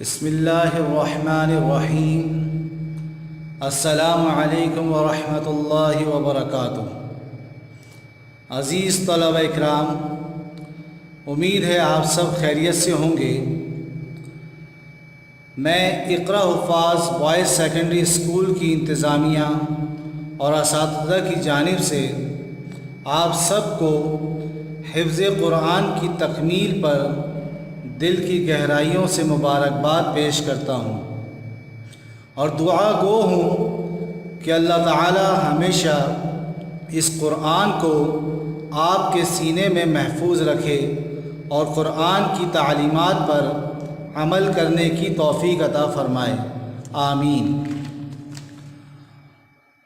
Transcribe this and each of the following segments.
بسم اللہ الرحمن الرحیم۔ السلام علیکم ورحمۃ اللہ وبرکاتہ۔ عزیز طلبہ اکرام، امید ہے آپ سب خیریت سے ہوں گے۔ میں اقرا حفاظ بوائز سیکنڈری اسکول کی انتظامیہ اور اساتذہ کی جانب سے آپ سب کو حفظ قرآن کی تکمیل پر دل کی گہرائیوں سے مبارکباد پیش کرتا ہوں اور دعا گو ہوں کہ اللہ تعالی ہمیشہ اس قرآن کو آپ کے سینے میں محفوظ رکھے اور قرآن کی تعلیمات پر عمل کرنے کی توفیق عطا فرمائے، آمین۔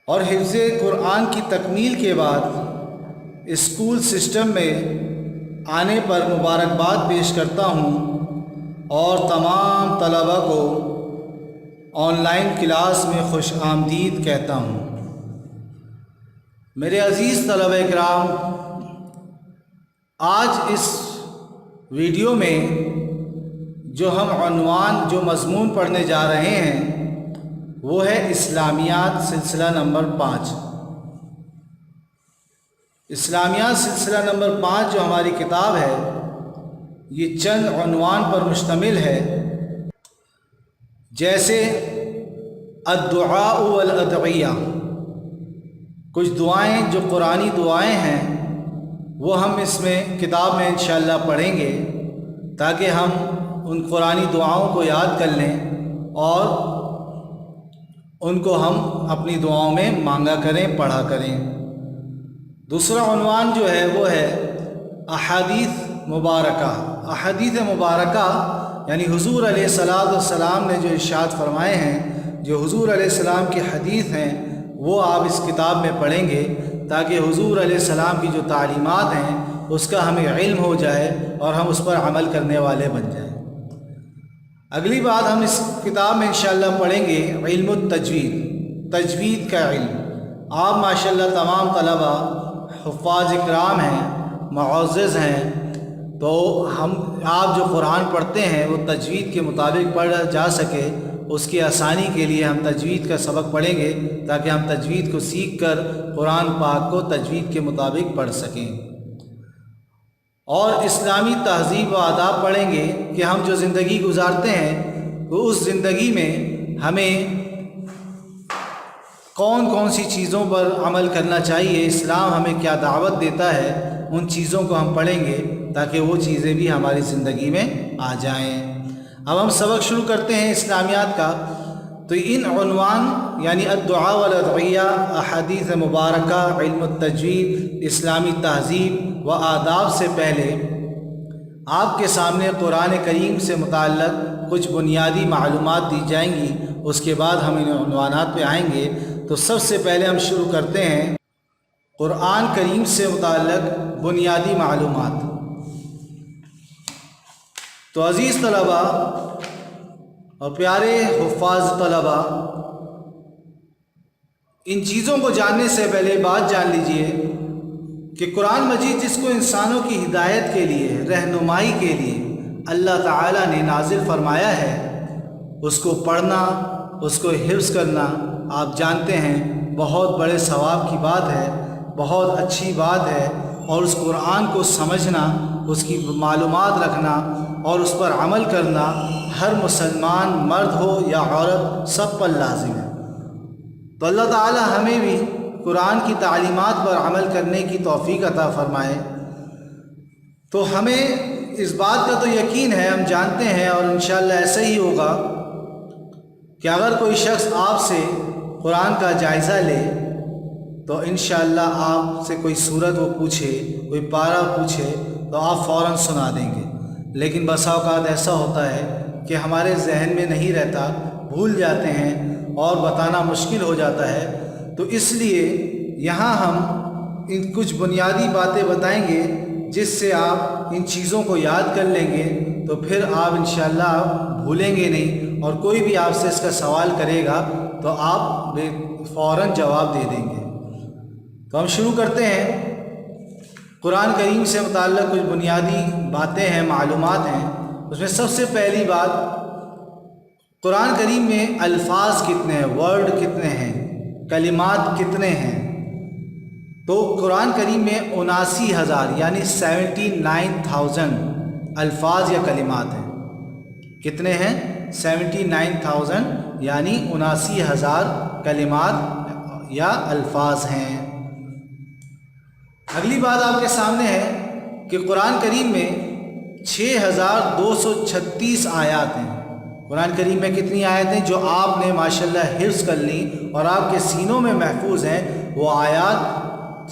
اور حفظ قرآن کی تکمیل کے بعد اسکول سسٹم میں آنے پر مبارکباد پیش کرتا ہوں اور تمام طلباء کو آن لائن کلاس میں خوش آمدید کہتا ہوں۔ میرے عزیز طلباء اکرام، آج اس ویڈیو میں جو ہم مضمون پڑھنے جا رہے ہیں وہ ہے اسلامیات سلسلہ نمبر 5۔ اسلامیات سلسلہ نمبر 5 جو ہماری کتاب ہے، یہ چند عنوان پر مشتمل ہے، جیسے الدعاء والادعیہ، کچھ دعائیں جو قرآنی دعائیں ہیں وہ ہم اس میں کتاب میں انشاءاللہ پڑھیں گے تاکہ ہم ان قرآنی دعاؤں کو یاد کر لیں اور ان کو ہم اپنی دعاؤں میں مانگا کریں، پڑھا کریں۔ دوسرا عنوان جو ہے وہ ہے احادیث مبارکہ۔ احادیث مبارکہ یعنی حضور علیہ السلام نے جو ارشاد فرمائے ہیں، جو حضور علیہ السلام کی حدیث ہیں، وہ آپ اس کتاب میں پڑھیں گے تاکہ حضور علیہ السلام کی جو تعلیمات ہیں اس کا ہمیں علم ہو جائے اور ہم اس پر عمل کرنے والے بن جائیں۔ اگلی بات ہم اس کتاب میں انشاءاللہ پڑھیں گے علم التجوید، تجوید کا علم۔ آپ ماشاءاللہ تمام طلبہ حفاظ اکرام ہیں، معزز ہیں، تو آپ جو قرآن پڑھتے ہیں وہ تجوید کے مطابق پڑھ جا سکے، اس کی آسانی کے لیے ہم تجوید کا سبق پڑھیں گے تاکہ ہم تجوید کو سیکھ کر قرآن پاک کو تجوید کے مطابق پڑھ سکیں۔ اور اسلامی تہذیب و آداب پڑھیں گے کہ ہم جو زندگی گزارتے ہیں وہ اس زندگی میں ہمیں کون کون سی چیزوں پر عمل کرنا چاہیے، اسلام ہمیں کیا دعوت دیتا ہے، ان چیزوں کو ہم پڑھیں گے تاکہ وہ چیزیں بھی ہماری زندگی میں آ جائیں۔ اب ہم سبق شروع کرتے ہیں اسلامیات کا۔ تو ان عنوان یعنی الدعاء والادعیہ، احادیث مبارکہ، علم التجوید، اسلامی تہذیب و آداب سے پہلے آپ کے سامنے قرآن کریم سے متعلق کچھ بنیادی معلومات دی جائیں گی، اس کے بعد ہم ان عنوانات پہ آئیں گے۔ تو سب سے پہلے ہم شروع کرتے ہیں قرآن کریم سے متعلق بنیادی معلومات۔ تو عزیز طلبہ اور پیارے حفاظ طلبہ، ان چیزوں کو جاننے سے پہلے بات جان لیجئے کہ قرآن مجید جس کو انسانوں کی ہدایت کے لیے، رہنمائی کے لیے اللہ تعالیٰ نے نازل فرمایا ہے، اس کو پڑھنا، اس کو حفظ کرنا آپ جانتے ہیں بہت بڑے ثواب کی بات ہے، بہت اچھی بات ہے۔ اور اس قرآن کو سمجھنا، اس کی معلومات رکھنا اور اس پر عمل کرنا ہر مسلمان مرد ہو یا عورت سب پر لازم ہے۔ تو اللہ تعالی ہمیں بھی قرآن کی تعلیمات پر عمل کرنے کی توفیق عطا فرمائے۔ تو ہمیں اس بات کا تو یقین ہے، ہم جانتے ہیں اور انشاءاللہ ایسا ہی ہوگا کہ اگر کوئی شخص آپ سے قرآن کا جائزہ لے تو انشاءاللہ آپ سے کوئی سورت وہ پوچھے، کوئی پارہ پوچھے تو آپ فوراً سنا دیں گے۔ لیکن بسا اوقات ایسا ہوتا ہے کہ ہمارے ذہن میں نہیں رہتا، بھول جاتے ہیں اور بتانا مشکل ہو جاتا ہے۔ تو اس لیے یہاں ہم ان کچھ بنیادی باتیں بتائیں گے جس سے آپ ان چیزوں کو یاد کر لیں گے تو پھر آپ انشاءاللہ بھولیں گے نہیں، اور کوئی بھی آپ سے اس کا سوال کرے گا تو آپ فوراً جواب دے دیں گے۔ تو ہم شروع کرتے ہیں۔ قرآن کریم سے متعلق کچھ بنیادی باتیں ہیں، معلومات ہیں۔ اس میں سب سے پہلی بات قرآن کریم میں الفاظ کتنے ہیں، ورڈ کتنے ہیں، کلمات کتنے ہیں؟ تو قرآن کریم میں 79,000 یعنی 79,000 الفاظ یا کلمات ہیں۔ کتنے ہیں؟ 79,000 یعنی 79,000 کلمات یا الفاظ ہیں۔ اگلی بات آپ کے سامنے ہے کہ قرآن کریم میں 6,236 آیات ہیں۔ قرآن کریم میں کتنی آیات ہیں جو آپ نے ماشاءاللہ حفظ کر لی اور آپ کے سینوں میں محفوظ ہیں؟ وہ آیات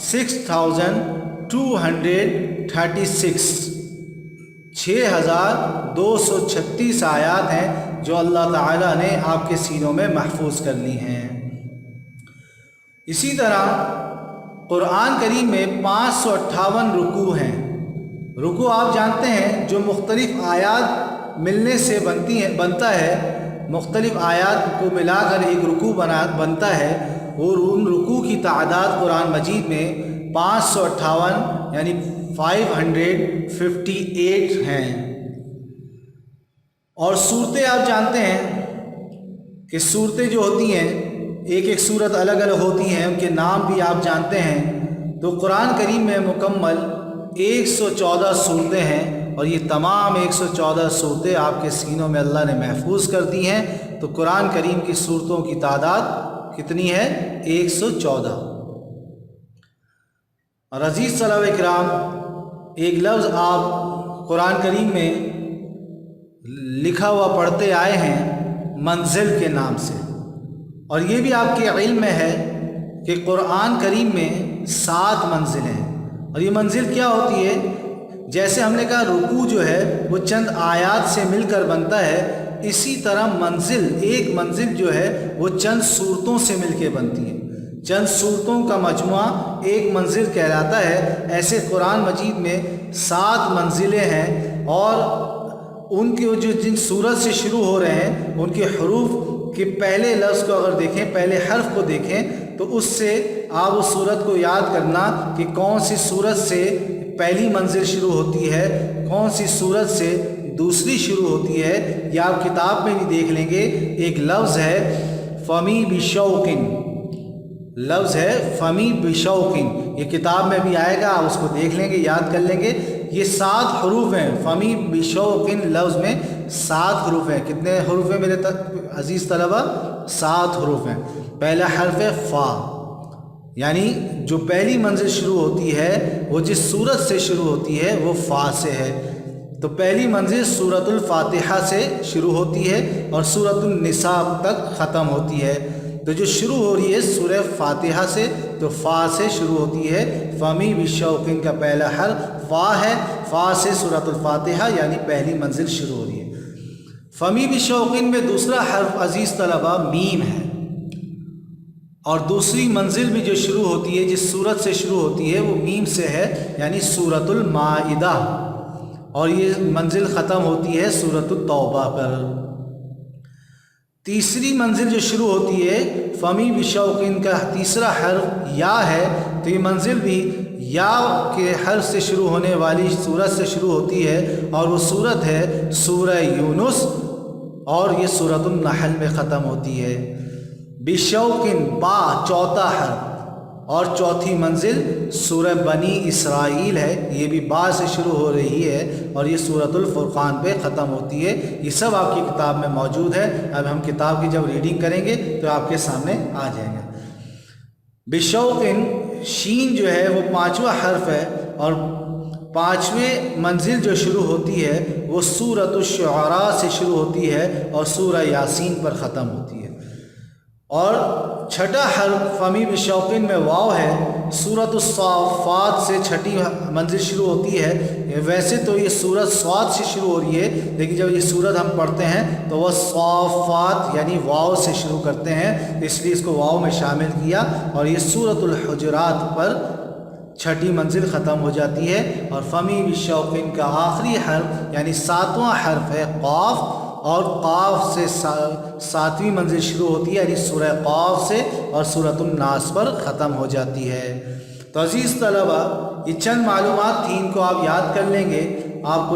6,236 6,236 آیات ہیں جو اللہ تعالیٰ نے آپ کے سینوں میں محفوظ کر لی ہیں۔ اسی طرح قرآن کریم میں 558 رکوع ہیں۔ رکوع آپ جانتے ہیں جو مختلف آیات ملنے سے بنتا ہے، مختلف آیات کو ملا کر ایک رکوع بنتا ہے۔ وہ ان رکوع کی تعداد قرآن مجید میں 558 یعنی 558 ہیں۔ اور صورتیں آپ جانتے ہیں کہ صورتیں جو ہوتی ہیں ایک ایک صورت الگ الگ ہوتی ہیں، ان کے نام بھی آپ جانتے ہیں۔ تو قرآن کریم میں مکمل 114 صورتیں ہیں اور یہ تمام 114 صورتیں آپ کے سینوں میں اللہ نے محفوظ کر دی ہیں۔ تو قرآن کریم کی صورتوں کی تعداد کتنی ہے؟ 114۔ اور عزیز صحابہ کرام، ایک لفظ آپ قرآن کریم میں لکھا ہوا پڑھتے آئے ہیں منزل کے نام سے، اور یہ بھی آپ کے علم میں ہے کہ قرآن کریم میں 7 منزلیں ہیں۔ اور یہ منزل کیا ہوتی ہے؟ جیسے ہم نے کہا رکوع جو ہے وہ چند آیات سے مل کر بنتا ہے، اسی طرح منزل، ایک منزل جو ہے وہ چند صورتوں سے مل کے بنتی ہے۔ چند صورتوں کا مجموعہ ایک منزل کہلاتا ہے۔ ایسے قرآن مجید میں 7 منزلیں ہیں، اور ان کے جو جن صورت سے شروع ہو رہے ہیں ان کے حروف کے پہلے لفظ کو اگر دیکھیں، پہلے حرف کو دیکھیں، تو اس سے آپ اس صورت کو یاد کرنا کہ کون سی صورت سے پہلی منزل شروع ہوتی ہے، کون سی صورت سے دوسری شروع ہوتی ہے۔ یا آپ کتاب میں بھی دیکھ لیں گے، ایک لفظ ہے فمی بشوقن، لفظ ہے فمی بشوقن، یہ کتاب میں بھی آئے گا، آپ اس کو دیکھ لیں گے، یاد کر لیں گے۔ یہ 7 حروف ہیں، فمی بشوقن لفظ میں 7 حروف ہیں۔ کتنے حروف ہیں میرے عزیز طلبہ؟ 7 حروف ہیں۔ پہلا حرف ہے فا، یعنی جو پہلی منزل شروع ہوتی ہے وہ جس صورت سے شروع ہوتی ہے وہ فا سے ہے۔ تو پہلی منزل سورۃ الفاتحہ سے شروع ہوتی ہے اور سورۃ النساء تک ختم ہوتی ہے۔ تو جو شروع ہو رہی ہے سورہ فاتحہ سے، تو فا سے شروع ہوتی ہے۔ فمی بشوقین کا پہلا حرف فا ہے، فا سے سورۃ الفاتحہ یعنی پہلی منزل شروع ہو رہی ہے۔ فمی بشوقین میں دوسرا حرف عزیز طلبہ میم ہے، اور دوسری منزل بھی جو شروع ہوتی ہے، جس سورت سے شروع ہوتی ہے وہ میم سے ہے، یعنی سورۃ المائدہ، اور یہ منزل ختم ہوتی ہے سورۃ التوبہ پر۔ تیسری منزل جو شروع ہوتی ہے فمی بشوقین کا تیسرا حرف یا ہے، تو یہ منزل بھی یا کے حرف سے شروع ہونے والی سورت سے شروع ہوتی ہے، اور وہ سورت ہے سورہ یونس، اور یہ سورۃ النحل میں ختم ہوتی ہے۔ بشوقین با چوتھا حرف، اور چوتھی منزل سورہ بنی اسرائیل ہے، یہ بھی با سے شروع ہو رہی ہے اور یہ سورۃ الفرقان پہ ختم ہوتی ہے۔ یہ سب آپ کی کتاب میں موجود ہے، اب ہم کتاب کی جب ریڈنگ کریں گے تو آپ کے سامنے آ جائیں گے۔ بشوقین شین جو ہے وہ 5واں حرف ہے، اور 5ویں منزل جو شروع ہوتی ہے وہ سورۃ الشعراء سے شروع ہوتی ہے اور سورہ یاسین پر ختم ہوتی ہے۔ اور چھٹا حرف فمی بشوقین میں واو ہے، سورۃ الصافات سے چھٹی منزل شروع ہوتی ہے۔ ویسے تو یہ سورۃ صاد سے شروع ہو رہی ہے، لیکن جب یہ سورت ہم پڑھتے ہیں تو وہ صافات یعنی واو سے شروع کرتے ہیں، اس لیے اس کو واو میں شامل کیا، اور یہ سورۃ الحجرات پر چھٹی منزل ختم ہو جاتی ہے۔ اور فمی بشوقین کا آخری حرف یعنی 7واں حرف ہے قاف، اور قاف سے 7ویں منزل شروع ہوتی ہے، یعنی سورہ قاف سے، اور سورۃ الناس پر ختم ہو جاتی ہے۔ تو عزیز طلبہ، یہ چند معلومات تھیں، ان کو آپ یاد کر لیں گے، آپ کو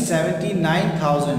79,000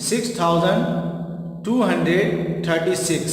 6,236।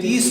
30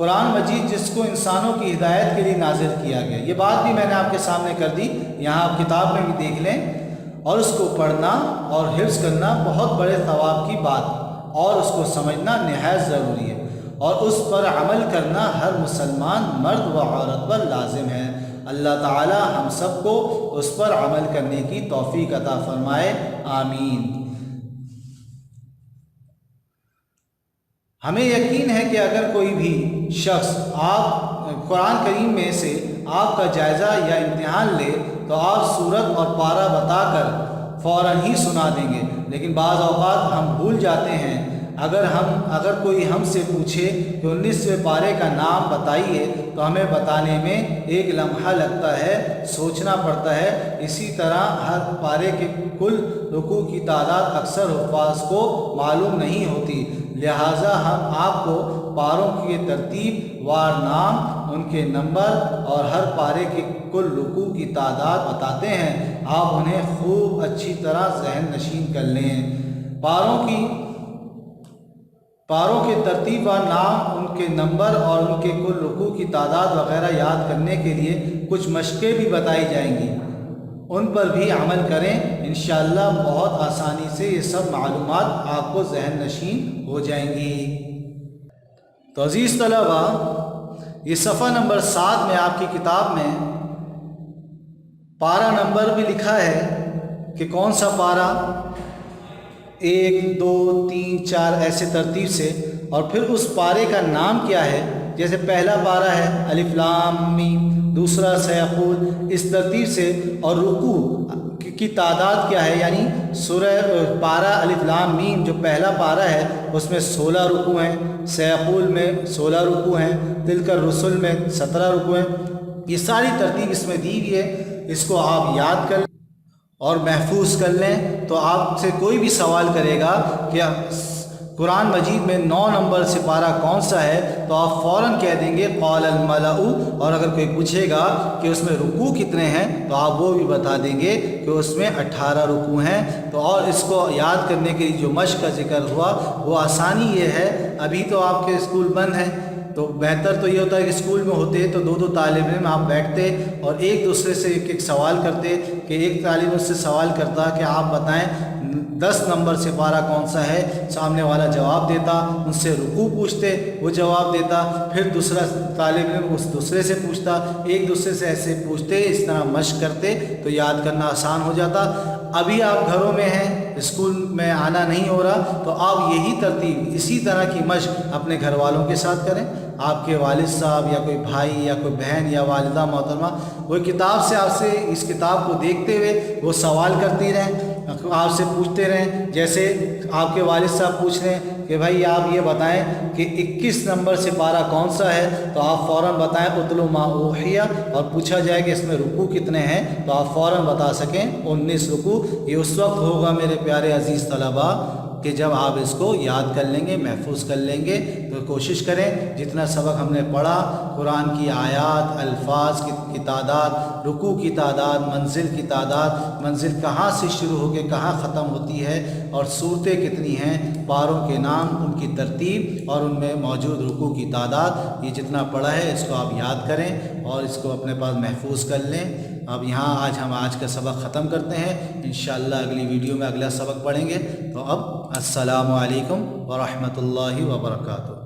قرآن مجید جس کو انسانوں کی ہدایت کے لیے نازل کیا گیا، یہ بات بھی میں نے آپ کے سامنے کر دی، یہاں آپ کتاب میں بھی دیکھ لیں، اور اس کو پڑھنا اور حفظ کرنا بہت بڑے ثواب کی بات، اور اس کو سمجھنا نہایت ضروری ہے، اور اس پر عمل کرنا ہر مسلمان مرد و عورت پر لازم ہے۔ اللہ تعالی ہم سب کو اس پر عمل کرنے کی توفیق عطا فرمائے، آمین۔ ہمیں یقین ہے کہ اگر کوئی بھی شخص آپ قرآن کریم میں سے آپ کا جائزہ یا امتحان لے تو آپ سورت اور پارہ بتا کر فوراً ہی سنا دیں گے، لیکن بعض اوقات ہم بھول جاتے ہیں۔ اگر کوئی ہم سے پوچھے کہ 19ویں پارے کا نام بتائیے تو ہمیں بتانے میں ایک لمحہ لگتا ہے، سوچنا پڑتا ہے۔ اسی طرح ہر پارے کے کل رکوع کی تعداد اکثر حفاظ کو معلوم نہیں ہوتی، لہٰذا ہم آپ کو پاروں کی ترتیب وار نام، ان کے نمبر اور ہر پارے کے کل رکوع کی تعداد بتاتے ہیں۔ آپ انہیں خوب اچھی طرح ذہن نشین کر لیں۔ پاروں کے ترتیب وار نام، ان کے نمبر اور ان کے کل رکوع کی تعداد وغیرہ یاد کرنے کے لیے کچھ مشقیں بھی بتائی جائیں گی، ان پر بھی عمل کریں، انشاءاللہ بہت آسانی سے یہ سب معلومات آپ کو ذہن نشین ہو جائیں گی۔ تو عزیز طلبہ، یہ صفحہ نمبر 7 میں آپ کی کتاب میں پارہ نمبر بھی لکھا ہے کہ کون سا پارہ، 1 2 3 4 ایسے ترتیب سے، اور پھر اس پارے کا نام کیا ہے۔ جیسے پہلا پارہ ہے الف لام میم، دوسرا سیقول، اس ترتیب سے، اور رکوع کی تعداد کیا ہے، یعنی سورہ پارہ الف لام میم جو پہلا پارہ ہے اس میں 16 رکوع ہیں، سیقول میں 16 رکوع ہیں، تلک الرسل میں 17 رکوع ہیں۔ یہ ساری ترتیب اس میں دی ہوئی ہے، اس کو آپ یاد کر لیں اور محفوظ کر لیں۔ تو آپ سے کوئی بھی سوال کرے گا کہ قرآن مجید میں 9 نمبر سے پارہ کون سا ہے تو آپ فوراً کہہ دیں گے قال الملأ، اور اگر کوئی پوچھے گا کہ اس میں رکوع کتنے ہیں تو آپ وہ بھی بتا دیں گے کہ اس میں 18 رکوع ہیں۔ تو اور اس کو یاد کرنے کے لیے جو مشق کا ذکر ہوا وہ آسانی یہ ہے، ابھی تو آپ کے اسکول بند ہیں تو بہتر تو یہ ہوتا ہے کہ اسکول میں ہوتے تو 2 طالب علم آپ بیٹھتے اور ایک دوسرے سے ایک سوال کرتے، کہ ایک طالب اس سے سوال کرتا کہ آپ بتائیں 10 نمبر سے پارہ کون سا ہے، سامنے والا جواب دیتا، ان سے رکوع پوچھتے، وہ جواب دیتا، پھر دوسرا طالب علم اس دوسرے سے پوچھتا، ایک دوسرے سے ایسے پوچھتے، اس طرح مشق کرتے تو یاد کرنا آسان ہو جاتا۔ ابھی آپ گھروں میں ہیں، اسکول میں آنا نہیں ہو رہا تو آپ یہی ترتیب، اسی طرح کی مشق اپنے گھر والوں کے ساتھ کریں۔ آپ کے والد صاحب یا کوئی بھائی یا کوئی بہن یا والدہ محترمہ وہ کتاب سے آپ سے اس کتاب کو دیکھتے ہوئے وہ سوال کرتی رہیں، آپ سے پوچھتے رہیں۔ جیسے آپ کے والد صاحب پوچھ رہے ہیں کہ بھائی آپ یہ بتائیں کہ 21 نمبر سے پارہ کون سا ہے، تو آپ فوراً بتائیں اتلو ما اوحیہ، اور پوچھا جائے کہ اس میں رکوع کتنے ہیں تو آپ فوراً بتا سکیں 19 رکوع۔ یہ اس وقت ہوگا میرے پیارے عزیز طلباء کہ جب آپ اس کو یاد کر لیں گے، محفوظ کر لیں گے۔ تو کوشش کریں جتنا سبق ہم نے پڑھا، قرآن کی آیات، الفاظ کی تعداد، رکوع کی تعداد، منزل کی تعداد، منزل کہاں سے شروع ہو کے کہاں ختم ہوتی ہے، اور صورتیں کتنی ہیں، پاروں کے نام، ان کی ترتیب اور ان میں موجود رکوع کی تعداد، یہ جتنا پڑھا ہے اس کو آپ یاد کریں اور اس کو اپنے پاس محفوظ کر لیں۔ اب یہاں ہم آج کا سبق ختم کرتے ہیں، انشاءاللہ اگلی ویڈیو میں اگلا سبق پڑھیں گے۔ تو اب السلام علیکم ورحمۃ اللہ وبرکاتہ۔